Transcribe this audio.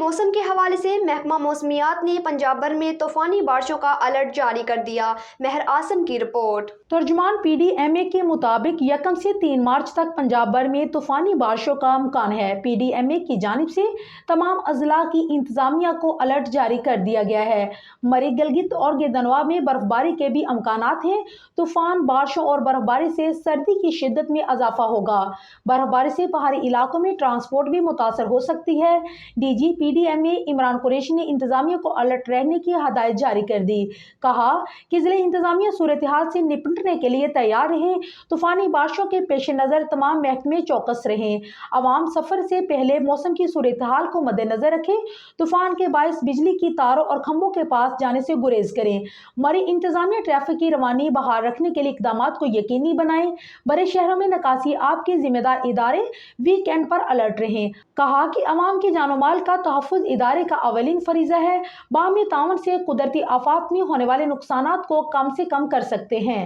موسم کے حوالے سے محکمہ موسمیات نے پنجاب بھر میں طوفانی بارشوں کا الرٹ جاری کر دیا۔ مہر آسم کی رپورٹ۔ ترجمان پی ڈی ایم اے کے مطابق 1 سے 3 مارچ تک پنجاب بھر میں طوفانی بارشوں کا امکان ہے۔ پی ڈی ایم اے کی جانب سے تمام اضلاع کی انتظامیہ کو الرٹ جاری کر دیا گیا ہے۔ مری گلگت اور گردنوا میں برف باری کے بھی امکانات ہیں۔ طوفان بارشوں اور برف باری سے سردی کی شدت میں اضافہ ہوگا۔ برف باری سے پہاڑی علاقوں میں ٹرانسپورٹ بھی متاثر ہو سکتی ہے۔ D G P D M A Imran Qureshi نے انتظامیہ کو الرٹ رہنے کی ہدایت جاری کر دی۔ کہا کہ ضلع انتظامیہ صورتحال سے نپٹنے کے لیے تیار رہیں۔ طوفانی بارشوں کے پیش نظر تمام محکمے چوکس رہیں۔ عوام سفر سے پہلے موسم کی صورتحال کو مد نظر رکھیں۔ طوفان کے باعث بجلی کی تاروں اور کھمبوں کے پاس جانے سے گریز کریں۔ مری انتظامیہ ٹریفک کی روانی بحال رکھنے کے لیے اقدامات کو یقینی بنائیں۔ بڑے شہروں میں نکاسی آب کے ذمہ دار ادارے ویک اینڈ پر الرٹ رہیں۔ کہا کہ عوام کی جان و مال کا تحفظ ادارے کا اولین فریضہ ہے۔ باہمی تعاون سے قدرتی آفات میں ہونے والے نقصانات کو کم سے کم کر سکتے ہیں۔